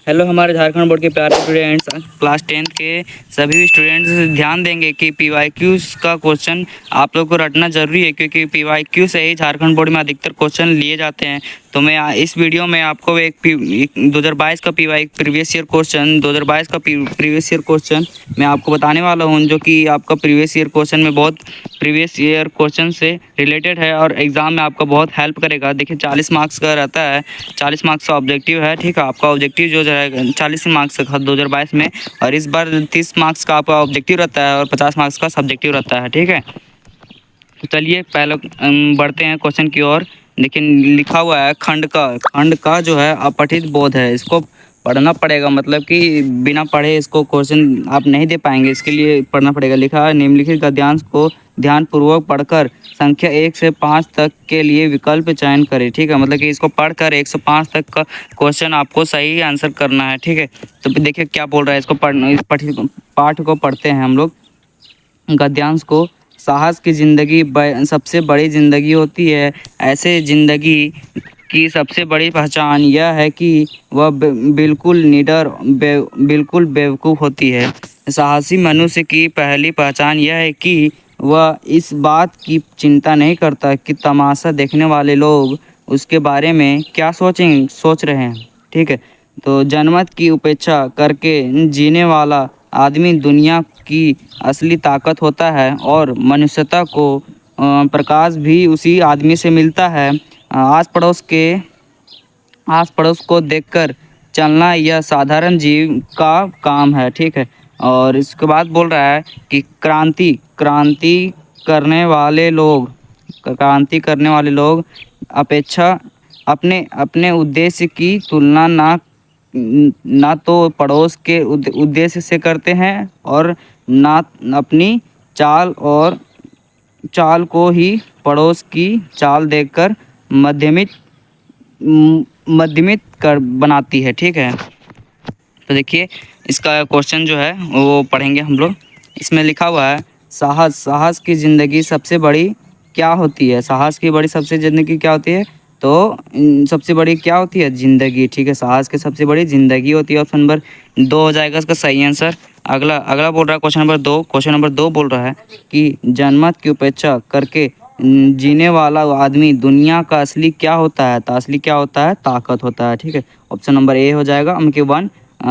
Hello हमारे Jharkhand board के प्यारे स्टूडेंट्स, क्लास 10th के सभी स्टूडेंट्स ध्यान देंगे कि पीवाईक्यूज़ का क्वेश्चन आप लोग को रटना ज़रूरी है, क्योंकि पीवाईक्यू से ही झारखंड बोर्ड में अधिकतर क्वेश्चन लिए जाते हैं। तो मैं इस वीडियो में आपको एक 2022 का प्रीवियस ईयर क्वेश्चन 2022 का प्रीवियस ईयर क्वेश्चन मैं आपको बताने वाला हूँ, जो कि आपका प्रीवियस ईयर क्वेश्चन में बहुत प्रीवियस ईयर क्वेश्चन से रिलेटेड है और एग्ज़ाम में आपका बहुत हेल्प करेगा। देखिए 40 मार्क्स का रहता है, 40 मार्क्स का ऑब्जेक्टिव है। ठीक है, आपका ऑब्जेक्टिव जो है 40 मार्क्स का 2022 में, और इस बार 30 मार्क्स का आपका ऑब्जेक्टिव रहता है और 50 मार्क्स का सब्जेक्टिव रहता है। ठीक है, तो चलिए पहले बढ़ते हैं क्वेश्चन की ओर। देखिए लिखा हुआ है खंड का जो है अपठित बोध है, इसको पढ़ना पड़ेगा, मतलब कि बिना पढ़े इसको क्वेश्चन आप नहीं दे पाएंगे, इसके लिए पढ़ना पड़ेगा। लिखा है निम्नलिखित गद्यांश को ध्यानपूर्वक पढ़कर संख्या 1 से 5 तक के लिए विकल्प चयन करें। ठीक है, मतलब कि इसको पढ़कर 1 से 5 तक का क्वेश्चन आपको सही आंसर करना है। ठीक है, तो देखिए क्या बोल रहा है, इसको पढ़ना, इस पाठ को पढ़ते हैं हम लोग। गद्यांश को साहस की ज़िंदगी सबसे बड़ी ज़िंदगी होती है। ऐसे ज़िंदगी की सबसे बड़ी पहचान यह है कि वह बिल्कुल निडर बिल्कुल बेवकूफ़ होती है। साहसी मनुष्य की पहली पहचान यह है कि वह इस बात की चिंता नहीं करता कि तमाशा देखने वाले लोग उसके बारे में क्या सोच रहे हैं। ठीक है, तो जनमत की उपेक्षा करके जीने वाला आदमी दुनिया की असली ताकत होता है, और मनुष्यता को प्रकाश भी उसी आदमी से मिलता है। आस पड़ोस को देखकर चलना यह साधारण जीव का काम है। ठीक है, और इसके बाद बोल रहा है कि क्रांति करने वाले लोग अपेक्षा अपने अपने उद्देश्य की तुलना ना तो पड़ोस के उद्देश्य से करते हैं, और ना अपनी चाल को ही पड़ोस की चाल देखकर मध्यमित कर बनाती है। ठीक है, तो देखिए इसका क्वेश्चन जो है वो पढ़ेंगे हम लोग। इसमें लिखा हुआ है साहस की ज़िंदगी सबसे बड़ी क्या होती है। साहस की बड़ी सबसे ज़िंदगी क्या होती है, तो सबसे बड़ी क्या होती है, ज़िंदगी। ठीक है, साहस की सबसे बड़ी ज़िंदगी होती है। ऑप्शन नंबर 2 हो जाएगा इसका सही आंसर। अगला बोल रहा है क्वेश्चन नंबर 2 बोल रहा है कि जनमत की उपेक्षा करके जीने वाला आदमी दुनिया का असली क्या होता है। तो असली क्या होता है, ताकत होता है। ठीक है, ऑप्शन नंबर ए हो जाएगा, उनके 1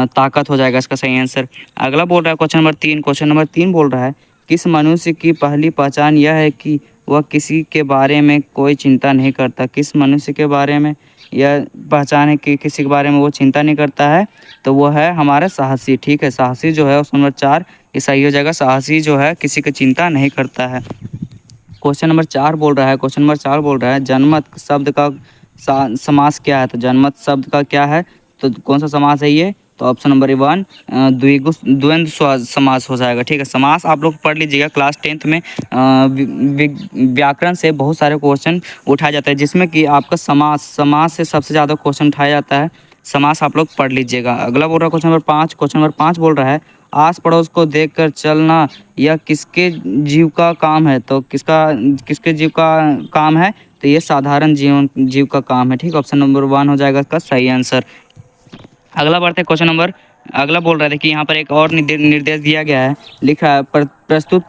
ताकत हो जाएगा इसका सही आंसर। अगला बोल रहा है क्वेश्चन नंबर 3 बोल रहा है किस मनुष्य की पहली पहचान यह है कि वह किसी के बारे में कोई चिंता नहीं करता। किस मनुष्य के बारे में यह पहचान है कि किसी के बारे में वो चिंता नहीं करता है, तो वो है हमारा साहसी। ठीक है, साहसी जो है ऑप्शन नंबर 4 ये सही हो जाएगा। साहसी जो है किसी की चिंता नहीं करता है। क्वेश्चन नंबर 4 बोल रहा है जनमत शब्द का समास क्या है। तो जनमत शब्द का क्या है, तो कौन सा समास है ये, तो ऑप्शन नंबर 1 द्वंद्व समास हो जाएगा। ठीक है, समास आप लोग पढ़ लीजिएगा क्लास 10th में। व्याकरण से बहुत सारे क्वेश्चन उठाया जाता है, जिसमें कि आपका समास से सबसे ज़्यादा क्वेश्चन उठाया जाता है। समास आप लोग पढ़ लीजिएगा। अगला बोल रहा है क्वेश्चन नंबर 5 बोल रहा है आस पड़ोस को देखकर चलना यह किसके जीव का काम है। तो किसके जीव का काम है, तो ये साधारण जीव का काम है। ठीक, ऑप्शन नंबर 1 हो जाएगा इसका सही आंसर। अगला बढ़ते अगला बोल रहा था कि यहाँ पर एक और निर्देश दिया गया है। लिखा है प्रस्तुत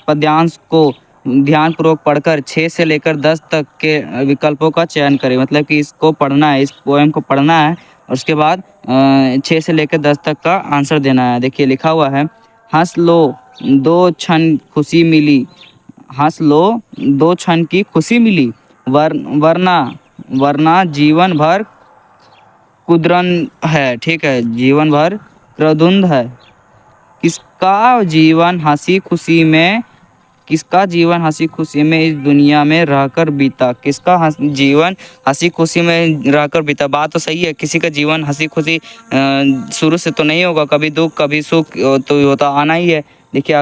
पद्यांश को ध्यानपूर्वक पढ़कर 6 से लेकर 10 तक के विकल्पों का चयन करें। मतलब कि इसको पढ़ना है, इस पोएम को पढ़ना है, और उसके बाद 6 से लेकर 10 तक का आंसर देना है। देखिए लिखा हुआ है हंस लो 2 क्षण खुशी मिली, हंस लो 2 क्षण की खुशी मिली, वरना जीवन भर कुद्रन है। ठीक है, जीवन भर क्रदुंद है। किसका जीवन हंसी खुशी में इस दुनिया में रहकर बीता। किसका जीवन हंसी खुशी में रहकर बीता। बात तो सही है, किसी का जीवन हंसी खुशी शुरू से तो नहीं होगा, कभी दुख कभी सुख तो होता आना ही है। देखिए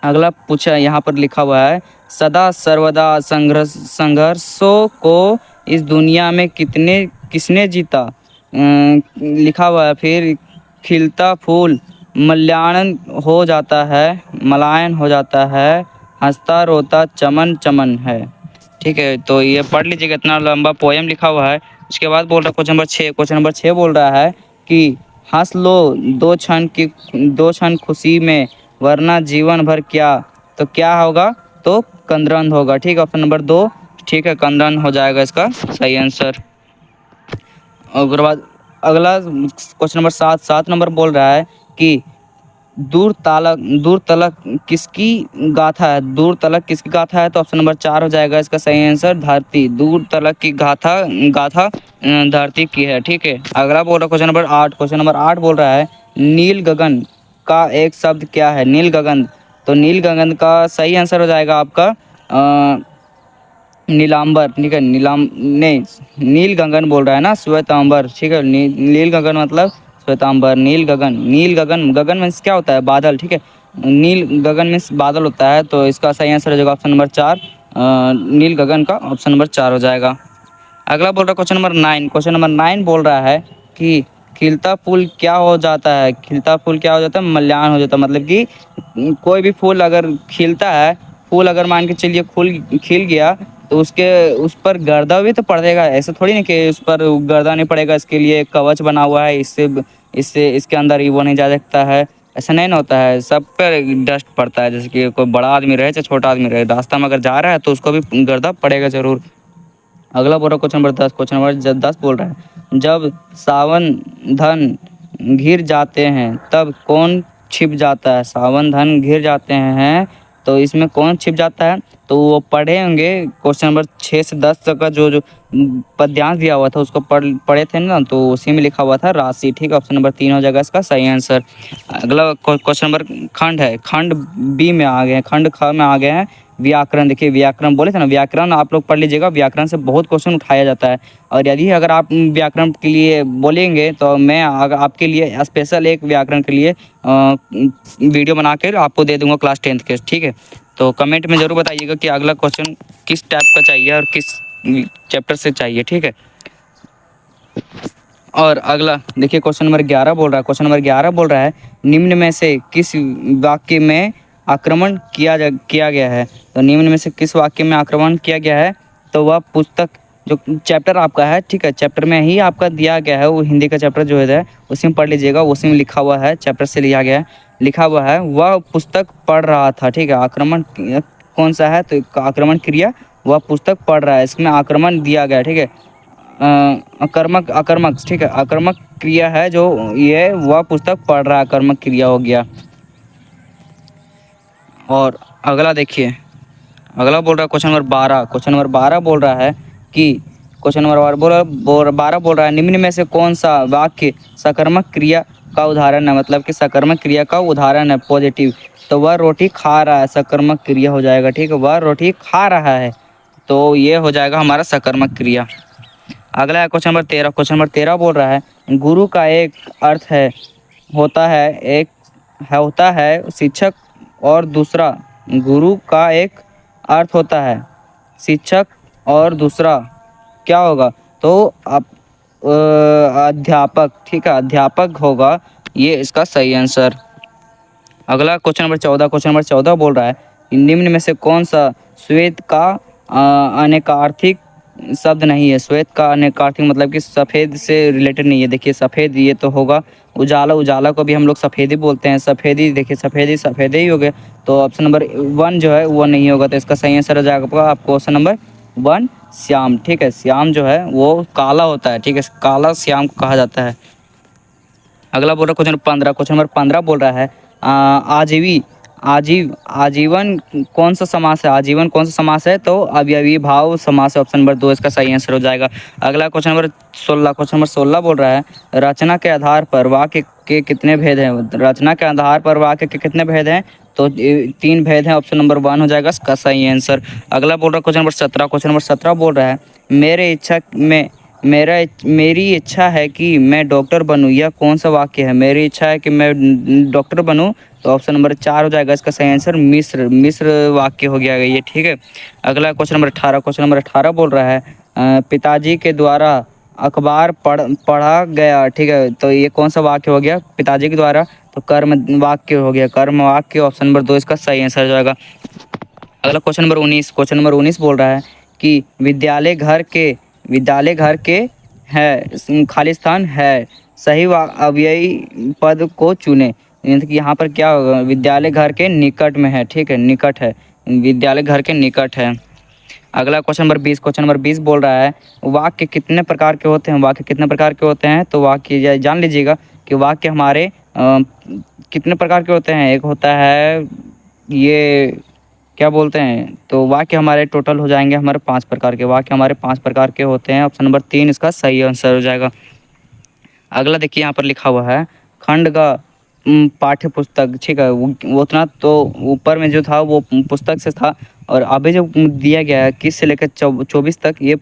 अगला पूछा यहाँ पर लिखा हुआ है सदा सर्वदा संघर्षों को इस दुनिया में किसने जीता। लिखा हुआ है फिर खिलता फूल मल्यान हो जाता है, हंसता रोता चमन चमन है। ठीक है, तो ये पढ़ लीजिएगा, इतना लंबा पोएम लिखा हुआ है, इसके बाद बोल रहा है क्वेश्चन नंबर 6 बोल रहा है कि हंस लो दो क्षण खुशी में, वरना जीवन भर क्या, तो क्या होगा, तो कंद्रंद होगा। ठीक है, ऑप्शन नंबर 2 ठीक है, कंद्रंद हो जाएगा इसका सही आंसर। और उसके बाद अगला क्वेश्चन नंबर 7 नंबर बोल रहा है कि दूर तलक किसकी गाथा है, दूर तलक किसकी गाथा है, तो ऑप्शन नंबर 4 हो जाएगा इसका सही आंसर, धरती। दूर तलक की गाथा गाथा धरती की है। ठीक है, अगला बोल रहा है क्वेश्चन नंबर 8 बोल रहा है नील गगन का एक शब्द क्या है, नील गगन। तो नील गगन का सही आंसर हो जाएगा आपका नीलांबर। ठीक है, नहीं, नील गगन बोल रहा है ना, श्वेतांबर। ठीक है, नील गगन मतलब श्वेतांबर। नील गगन, गगन मीन्स क्या होता है, बादल। ठीक है, नील गगन मीन्स बादल होता है, तो इसका सही आंसर हो जाएगा ऑप्शन नंबर 4, नील गगन का ऑप्शन नंबर 4 हो जाएगा। अगला बोल रहा है क्वेश्चन नंबर 9 बोल रहा है कि खिलता फूल क्या हो जाता है, खिलता फूल क्या हो जाता है, मल्यान हो जाता है। मतलब कि कोई भी फूल अगर खिलता है, फूल अगर मान के चलिए फूल खिल गया, तो उसके उस पर गर्दा भी तो पड़ेगा। ऐसा थोड़ी ना कि उस पर गर्दा नहीं पड़ेगा, इसके लिए एक कवच बना हुआ है, इससे इससे इसके अंदर ही वो नहीं जा सकता है। ऐसा नहीं ना होता है, सब पर डस्ट पड़ता है। जैसे कि कोई बड़ा आदमी रहे चाहे छोटा आदमी रहे, रास्ता में अगर जा रहा है तो उसको भी गर्दा पड़ेगा ज़रूर। अगला बोल रहा क्वेश्चन नंबर 10 बोल रहा है जब सावन धन घिर जाते हैं तब कौन छिप जाता है, सावन धन घिर जाते हैं तो इसमें कौन छिप जाता है, तो वो पढ़े होंगे क्वेश्चन नंबर 6 से 10 तक का जो पद्यांश दिया हुआ था उसको पढ़े थे ना, तो उसी में लिखा हुआ था राशि। ठीक है, ऑप्शन नंबर 3 हो जाएगा इसका सही आंसर। अगला क्वेश्चन नंबर खंड है, खंड बी में आ गए हैं, खंड ख में आ गए हैं व्याकरण। देखिए व्याकरण बोले थे ना, व्याकरण आप लोग पढ़ लीजिएगा, व्याकरण से बहुत क्वेश्चन उठाया जाता है। और यदि अगर आप व्याकरण के लिए बोलेंगे तो मैं अगर आपके लिए स्पेशल एक व्याकरण के लिए वीडियो बना कर आपको दे दूंगा क्लास 10th के। ठीक है, तो कमेंट में ज़रूर बताइएगा कि अगला क्वेश्चन किस टाइप का चाहिए और किस चैप्टर से चाहिए। ठीक है, और अगला देखिए क्वेश्चन नंबर 11 बोल रहा है निम्न में से किस वाक्य में आक्रमण किया गया है, तो निम्न में से किस वाक्य में आक्रमण किया गया है, तो वह पुस्तक जो चैप्टर आपका है, ठीक है, चैप्टर में ही आपका दिया गया है, वो हिंदी का चैप्टर जो है उसी में पढ़ लीजिएगा, उसी में लिखा हुआ है, चैप्टर से लिया गया है, लिखा हुआ है वह पुस्तक पढ़ रहा था। ठीक है, आक्रमण कौन सा है, तो आक्रमण क्रिया वह पुस्तक पढ़ रहा है, इसमें आक्रमण दिया गया है। ठीक है, अकर्मक ठीक है, अकर्मक क्रिया है जो ये वह पुस्तक पढ़ रहा है, कर्मक क्रिया हो गया। और अगला देखिए, अगला बोल रहा है क्वेश्चन नंबर 12 बोल रहा है कि क्वेश्चन नंबर 12 बोल रहा है निम्न में से कौन सा वाक्य सकर्मक क्रिया का उदाहरण है, मतलब कि सकर्मक क्रिया का उदाहरण है पॉजिटिव, तो वह रोटी खा रहा है, सकर्मक क्रिया हो जाएगा। ठीक है, वह रोटी खा रहा है, तो ये हो जाएगा हमारा सकर्मक क्रिया। अगला है क्वेश्चन नंबर 13 बोल रहा है गुरु का एक अर्थ है होता है शिक्षक, और दूसरा गुरु का एक अर्थ होता है शिक्षक और दूसरा क्या होगा, तो आप अध्यापक। ठीक है, अध्यापक होगा ये इसका सही आंसर। अगला क्वेश्चन नंबर 14 बोल रहा है निम्न में से कौन सा श्वेत का अनेकार्थिक शब्द नहीं है, श्वेत का अनेकार्थिक मतलब कि सफ़ेद से रिलेटेड नहीं है। देखिए सफ़ेद ये तो होगा उजाला को भी हम लोग सफ़ेद ही बोलते हैं, सफ़ेदी। देखिए सफ़ेद ही हो गया, तो ऑप्शन नंबर 1 जो है वो नहीं होगा, तो इसका सही आंसर हो जाएगा आपको ऑप्शन नंबर 1 श्याम। ठीक है, श्याम जो है वो काला होता है। ठीक है, काला श्याम को कहा जाता है। अगला बोल रहा है क्वेश्चन नंबर 15 बोल रहा है आजीवन कौन सा समास है, आजीवन कौन सा समास है, तो अवयवी भाव समास है, ऑप्शन नंबर 2 इसका सही आंसर हो जाएगा। अगला क्वेश्चन नंबर 16 बोल रहा है रचना के आधार पर वाक्य के कितने भेद हैं, रचना के आधार पर वाक्य के कितने भेद हैं, तो 3 भेद हैं, ऑप्शन नंबर 1 हो जाएगा इसका सही आंसर। अगला बोल रहा है क्वेश्चन नंबर 17 बोल रहा है मेरी इच्छा है कि मैं डॉक्टर बनूं, यह कौन सा वाक्य है, मेरी इच्छा है कि मैं डॉक्टर बनूं, तो ऑप्शन नंबर 4 हो जाएगा इसका सही आंसर मिस्र वाक्य हो गया ये। ठीक है, अगला क्वेश्चन नंबर 18 बोल रहा है पिताजी के द्वारा अखबार पढ़ा गया। ठीक है, तो ये कौन सा वाक्य हो गया, पिताजी के द्वारा, तो कर्म वाक्य हो गया, कर्म वाक्य, ऑप्शन नंबर 2 इसका सही आंसर हो जाएगा। अगला क्वेश्चन नंबर 19 बोल रहा है कि विद्यालय घर के है, खाली स्थान है, सही व अव्ययी पद को चुने। यानी कि यहाँ पर क्या होगा, विद्यालय घर के निकट में है, ठीक है, निकट है, विद्यालय घर के निकट है। अगला क्वेश्चन नंबर 20 बोल रहा है वाक्य कितने प्रकार के होते हैं। वाक्य कितने प्रकार के होते हैं, तो वाक्य जान लीजिएगा कि वाक्य हमारे कितने प्रकार के होते हैं। एक होता है ये क्या बोलते हैं, तो वाक्य हमारे टोटल हो जाएंगे हमारे 5 प्रकार के। वाक्य हमारे 5 प्रकार के होते हैं। ऑप्शन नंबर 3 इसका सही आंसर हो जाएगा। अगला देखिए यहाँ पर लिखा हुआ है खंड का पाठ्य पुस्तक, ठीक है, वो उतना तो ऊपर में जो था वो पुस्तक से था, और अभी जो दिया गया है 21 से लेकर 24 तक ये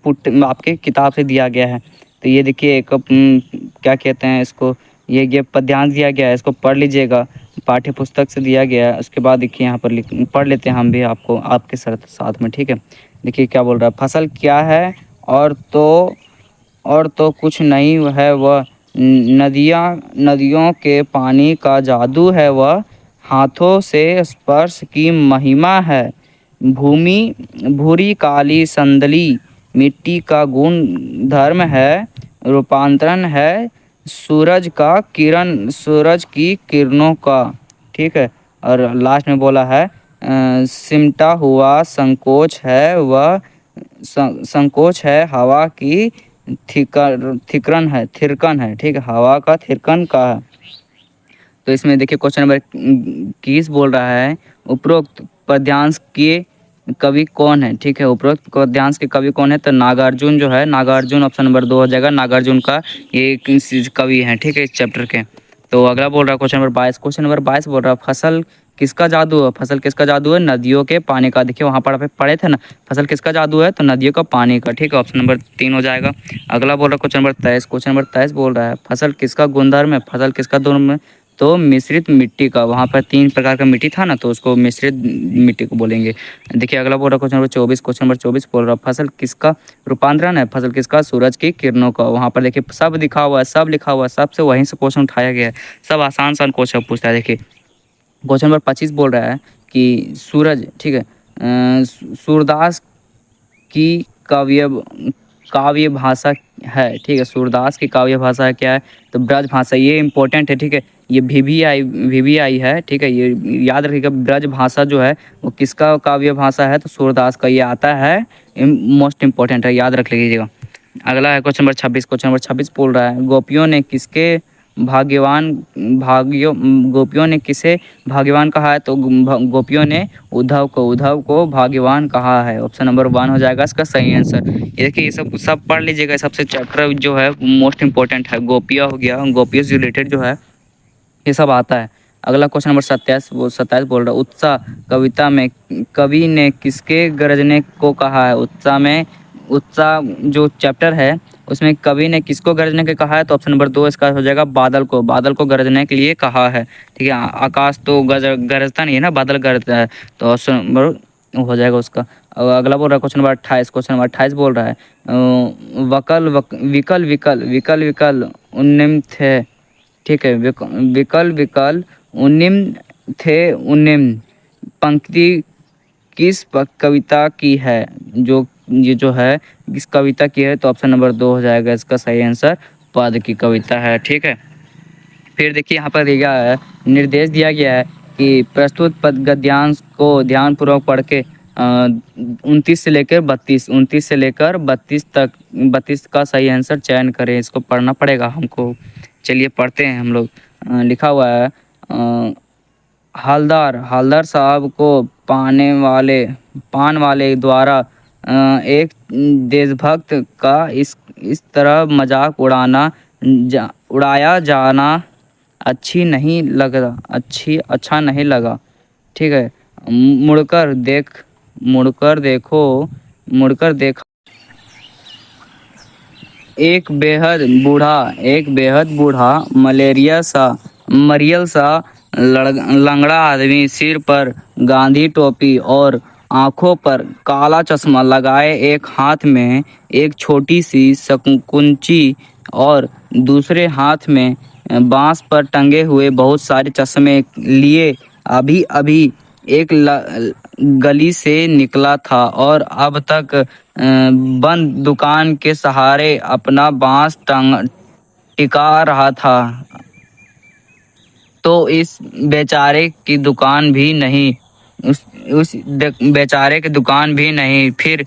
आपके किताब से दिया गया है। तो ये देखिए एक क्या कहते हैं इसको, ये पद्यांश दिया गया है, इसको पढ़ लीजिएगा, पाठ्य पुस्तक से दिया गया है। उसके बाद देखिए यहाँ पर पढ़ लेते हैं हम भी आपको आपके साथ में, ठीक है। देखिए क्या बोल रहा है, फसल क्या है और तो कुछ नहीं है वह, नदियों के पानी का जादू है वह, हाथों से स्पर्श की महिमा है, भूमि भूरी काली संदली मिट्टी का गुण धर्म है, रूपांतरण है सूरज की किरणों का, ठीक है। और लास्ट में बोला है सिमटा हुआ संकोच है हवा की थिरकन है, ठीक है, हवा का थिरकन का है। तो इसमें देखिए क्वेश्चन नंबर 21 बोल रहा है उपरोक्त पद्यांश के कवि कौन है, ठीक है। उपरोक्त पद्यांश के कवि कौन है, तो नागार्जुन जो है, नागार्जुन ऑप्शन नंबर 2 हो जाएगा। नागार्जुन का ये कवि हैं, ठीक है, इस चैप्टर के। तो अगला बोल रहा है क्वेश्चन नंबर 22। क्वेश्चन नंबर 22 बोल रहा है फसल किसका जादू है। फसल किसका जादू है, नदियों के पानी का। देखिए वहाँ पर पढ़े थे ना, फसल किसका जादू है, तो नदियों का पानी का, ठीक है, ऑप्शन नंबर 3 हो जाएगा। अगला बोल रहा है क्वेश्चन नंबर 23। क्वेश्चन नंबर 23 बोल रहा है फसल किसका गुणधर्म है। फसल किसका गुण है, तो मिश्रित मिट्टी का। वहाँ पर 3 प्रकार का मिट्टी था ना, तो उसको मिश्रित मिट्टी को बोलेंगे। देखिए अगला बोल रहा है क्वेश्चन नंबर 24। क्वेश्चन नंबर 24 बोल रहा है फसल किसका रूपांतरण है। फसल किसका, सूरज की किरणों का। वहाँ पर देखिए सब लिखा हुआ है, सब लिखा हुआ है, सबसे वहीं से क्वेश्चन उठाया गया है। सब आसान क्वेश्चन पूछता है। देखिए क्वेश्चन नंबर 25 बोल रहा है कि सूरज, ठीक है, सूरदास की काव्य भाषा है, ठीक है। सूरदास की काव्य भाषा है क्या है, तो ब्रज भाषा। ये इंपॉर्टेंट है, ठीक है, ये वीवीआई है, ठीक है, ये याद रखिएगा। ब्रज भाषा जो है वो किसका काव्य भाषा है, तो सूरदास का। ये आता है, मोस्ट इंपॉर्टेंट है, याद रख लीजिएगा। अगला है क्वेश्चन नंबर 26। क्वेश्चन नंबर 26 बोल रहा है गोपियों ने किसे भाग्यवान कहा है, तो गोपियों ने उद्धव को भाग्यवान कहा है। ऑप्शन नंबर 1 हो जाएगा इसका सही आंसर। ये देखिए ये सब पढ़ लीजिएगा। सबसे चैप्टर जो है मोस्ट इंपॉर्टेंट है, गोपिया हो गया, गोपियों से रिलेटेड जो है ये सब आता है। अगला क्वेश्चन नंबर 27 बोल रहा है उत्साह कविता में कवि ने किसके गरजने को कहा है। उत्साह जो चैप्टर है उसमें कवि ने किसको गरजने के कहा है, तो ऑप्शन नंबर 2 इसका हो जाएगा बादल को गरजने के लिए कहा है, ठीक है। आकाश तो गरजता नहीं है ना, बादल गरजता है, तो ऑप्शन नंबर हो जाएगा उसका। अगला बोल रहा है क्वेश्चन नंबर 28। क्वेश्चन नंबर 28 बोल रहा है विकल विकल उन्निम थे, ठीक है, विकल उन्निम थे उन्निम पंक्ति किस कविता की है, ये जो है किस कविता की है, तो ऑप्शन नंबर 2 हो जाएगा इसका सही आंसर, पद की कविता है, ठीक है। फिर देखिए यहाँ पर दिया है निर्देश दिया गया है कि प्रस्तुत पद गद्यांश को ध्यानपूर्वक पढ़ के 29 से लेकर 32 तक 32 का सही आंसर चयन करें। इसको पढ़ना पड़ेगा हमको। चलिए पढ़ते हैं हम लोग। लिखा हुआ है हलदर साहब को पान वाले द्वारा एक देशभक्त का इस तरह मजाक उड़ाया जाना अच्छा नहीं लगा, ठीक है। मुड़कर देखा एक बेहद बूढ़ा मरियल सा लंगड़ा आदमी, सिर पर गांधी टोपी और आंखों पर काला चश्मा लगाए, एक हाथ में एक छोटी सी शंकुंची और दूसरे हाथ में बांस पर टंगे हुए बहुत सारे चश्मे लिए अभी एक गली से निकला था और अब तक बंद दुकान के सहारे अपना बांस टांग टिका रहा था, तो इस बेचारे की दुकान भी नहीं, उस बेचारे की दुकान भी नहीं, फिरे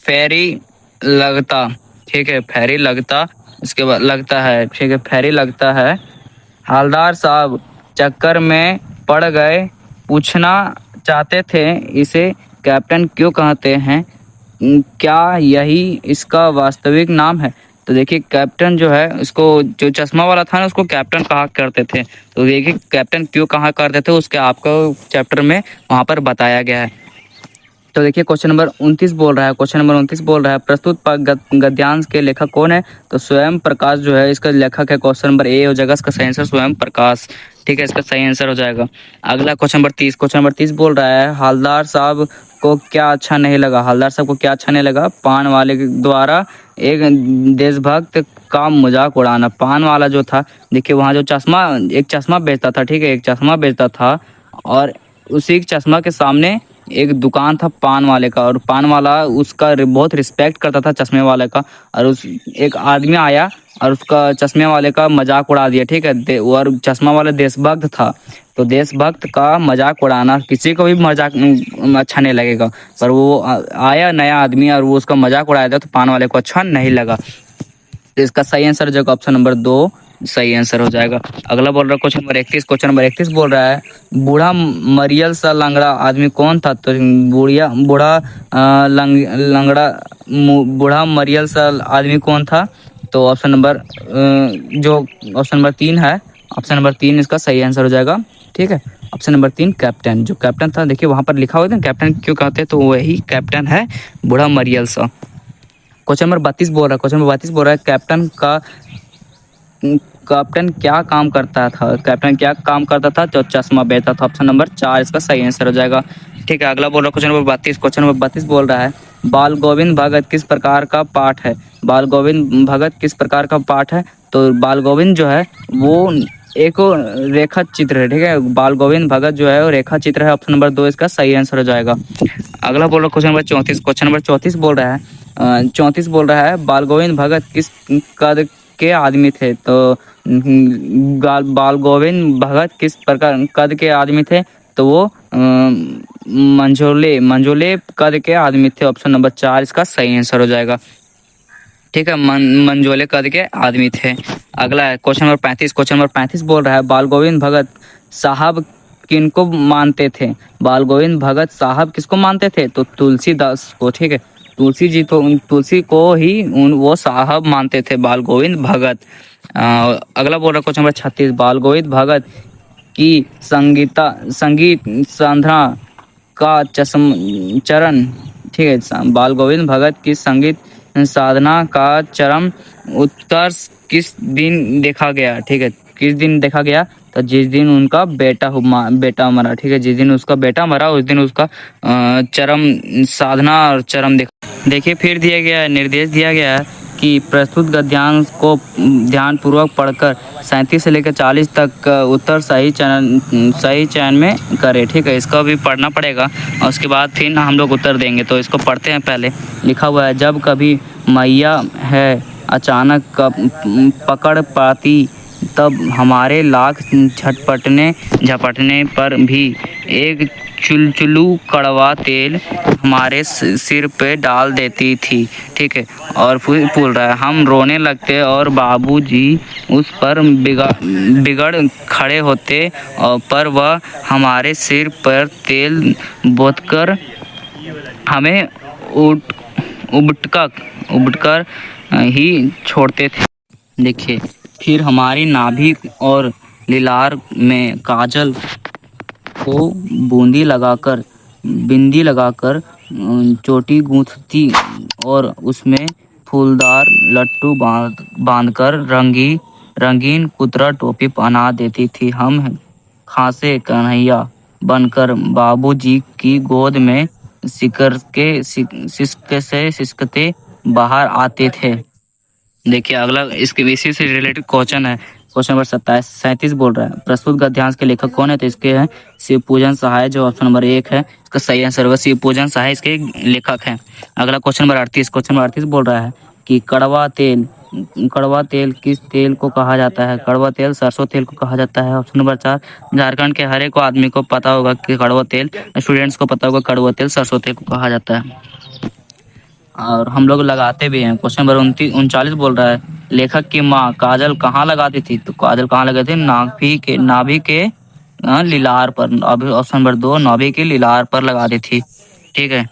फेरी लगता। ठीक है, फेरी लगता, उसके बाद लगता है, ठीक है, फेरी लगता है। हवलदार साहब चक्कर में पड़ गए, पूछना चाहते थे इसे कैप्टन क्यों कहते हैं, क्या यही इसका वास्तविक नाम है। तो देखिए कैप्टन जो है, उसको जो चश्मा वाला था ना, उसको कैप्टन कहा करते थे। तो देखिए कैप्टन क्यों कहा करते थे उसके आपको चैप्टर में वहाँ पर बताया गया है। तो देखिए क्वेश्चन नंबर 29 बोल रहा है, क्वेश्चन नंबर 29 बोल रहा है प्रस्तुत गद्यांश के लेखक कौन है। तो स्वयं प्रकाश जो है इसका लेखक है। क्वेश्चन नंबर ए हो जाएगा, इसका सही आंसर स्वयं प्रकाश। ठीक है, इसका सही आंसर हो जाएगा। अगला क्वेश्चन नंबर 30, क्वेश्चन नंबर 30 बोल रहा है हवलदार साहब को क्या अच्छा नहीं लगा। हवलदार साहब को क्या अच्छा नहीं लगा, पान वाले के द्वारा एक देशभक्त का मजाक उड़ाना। पान वाला जो था, देखिए वहाँ जो चश्मा, एक चश्मा बेचता था, ठीक है, एक चश्मा बेचता था, और उसी चश्मा के सामने एक दुकान था पान वाले का, और पान वाला उसका बहुत रिस्पेक्ट करता था चश्मे वाले का। और उस एक आदमी आया और उसका चश्मे वाले का मजाक उड़ा दिया। ठीक है, और चश्मा वाला देशभक्त था, तो देशभक्त का मजाक उड़ाना किसी को भी मजाक अच्छा नहीं लगेगा, पर वो आया नया आदमी और वो उसका मजाक उड़ाया था, तो पान वाले को अच्छा नहीं लगा। तो इसका सही आंसर हो जाएगा ऑप्शन नंबर 2 सही आंसर हो जाएगा। अगला बोल रहा है क्वेश्चन नंबर 31, क्वेश्चन नंबर 31 बोल रहा है बूढ़ा मरियल सा लंगड़ा आदमी कौन था। तो बूढ़ा लंगड़ा बूढ़ा मरियल सा आदमी कौन था। तो ऑप्शन नंबर जो ऑप्शन नंबर 3 है, ऑप्शन नंबर 3 इसका सही आंसर हो जाएगा। ठीक है, ऑप्शन नंबर 3 कैप्टन, जो कैप्टन था, देखिए वहाँ पर लिखा हुआ था कैप्टन क्यों कहते हैं, तो वही कैप्टन है बूढ़ा मरियल सा। क्वेश्चन नंबर 32 बोल रहा है, क्वेश्चन नंबर 32 बोल रहा है कैप्टन क्या काम करता था। कैप्टन क्या काम करता था, तो चश्मा बेचता था। ऑप्शन नंबर 4 इसका सही आंसर हो जाएगा। ठीक है, अगला बोल रहा है क्वेश्चन नंबर 32, क्वेश्चन नंबर 32 बोल रहा है बाल गोविंद भगत किस प्रकार का पाठ है। बाल गोविंद भगत किस प्रकार का पाठ है। तो बाल गोविंद जो है वो एक रेखा चित्र है। ठीक है, बाल गोविंद भगत जो है वो रेखा चित्र है। ऑप्शन नंबर 2 इसका सही आंसर हो जाएगा। अगला बोल रहा है क्वेश्चन नंबर 34, क्वेश्चन नंबर 34 बोल रहा है 34 बोल रहा है बाल गोविंद भगत किस कद के आदमी थे। तो बाल गोविंद भगत किस प्रकार कद के आदमी थे, तो वो मंझोले कद के आदमी थे। ऑप्शन नंबर 4 इसका सही आंसर हो जाएगा। ठीक है, मंझोले कद के आदमी थे। अगला है क्वेश्चन नंबर 35, क्वेश्चन नंबर 35 बोल रहा है बाल गोविंद भगत साहब किनको मानते थे। बाल गोविंद भगत साहब किसको मानते थे, तो तुलसीदास को। ठीक है, तुलसी जी, तो तुलसी को ही वो साहब मानते थे बाल गोविंद भगत। अगला बोल रहा क्वेश्चन नंबर 36, बाल गोविंद भगत की संगीत साधना का चरण। ठीक है, बाल गोविंद भगत की संगीत साधना का चरम उत्कर्ष किस दिन देखा गया। ठीक है, किस दिन देखा गया, तो जिस दिन उनका बेटा मरा। ठीक है, जिस दिन उसका बेटा मरा उस दिन उसका चरम साधना और चरम देखिए फिर दिया गया है, निर्देश दिया गया है कि प्रस्तुत गद्यांश को ध्यानपूर्वक पढ़कर 37 से लेकर 40 तक उत्तर सही चयन में करें। ठीक है, इसका भी पढ़ना पड़ेगा और उसके बाद फिर हम लोग उत्तर देंगे। तो इसको पढ़ते हैं। पहले लिखा हुआ है जब कभी मैया है अचानक पकड़ पाती, तब हमारे लाख झपटने पर भी एक चुलचुलू कड़वा तेल हमारे सिर पे डाल देती थी। ठीक है, और फिर बोल रहा है हम रोने लगते और बाबूजी उस पर बिगड़ खड़े होते, और पर वह हमारे सिर पर तेल बोतकर हमें उबटकर ही छोड़ते थे। देखिए फिर हमारी नाभि और लीलार में काजल को बिंदी लगाकर चोटी गूंथती और उसमें फूलदार लट्टू बांधकर रंगीन कुतरा टोपी पहना देती थी। हम खासे कन्हैया बनकर बाबूजी की गोद में सिसकते बाहर आते थे। देखिए अगला इसके इसी से रिलेटेड क्वेश्चन है। क्वेश्चन नंबर 37 बोल रहा है प्रस्तुत गद्यांश के लेखक कौन है, तो इसके हैं शिव पूजन सहाय, जो ऑप्शन नंबर 1 है इसका सही आंसर होगा, शिव पूजन सहाय इसके लेखक हैं। अगला क्वेश्चन नंबर 38 बोल रहा है कि कड़वा तेल किस तेल को कहा जाता है, कड़वा तेल सरसों तेल को कहा जाता है। ऑप्शन नंबर 4, झारखंड के हर एक आदमी को पता होगा कि कड़वा तेल, स्टूडेंट्स को पता होगा कड़वा तेल सरसों तेल को कहा जाता है और हम लोग लगाते भी हैं। क्वेश्चन नंबर 39 बोल रहा है लेखक की माँ काजल कहाँ लगाती थी, तो काजल कहाँ लगाती थी, नाभि के लीलार पर। अभी ऑप्शन नंबर 2 नाभि के लीलार पर लगाती थी। ठीक है,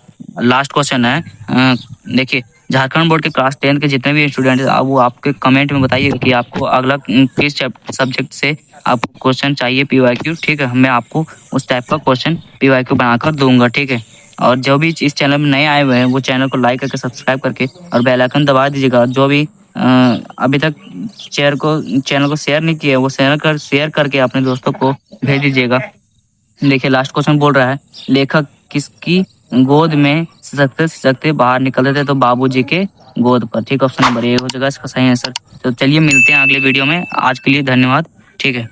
लास्ट क्वेश्चन है। देखिए झारखंड बोर्ड के क्लास 10 के जितने भी स्टूडेंट हैं वो आपके कमेंट में बताइए कि आपको अगला किस सब्जेक्ट से आपको क्वेश्चन चाहिए पीवाईक्यू। ठीक है, मैं आपको उस टाइप का क्वेश्चन पीवाईक्यू बनाकर दूंगा। ठीक है, और जो भी इस चैनल में नए आए हुए हैं वो चैनल को लाइक करके सब्सक्राइब करके और बेल आइकन दबा दीजिएगा। जो भी अभी तक चैनल को शेयर नहीं किया वो शेयर करके अपने दोस्तों को भेज दीजिएगा। देखिए लास्ट क्वेश्चन बोल रहा है लेखक किसकी गोद में सजगते बाहर निकलते थे, तो बाबूजी के गोद पर। ठीक, ऑप्शन नंबर ए हो जाएगा इसका सही आंसर। तो चलिए मिलते हैं अगले वीडियो में, आज के लिए धन्यवाद। ठीक है।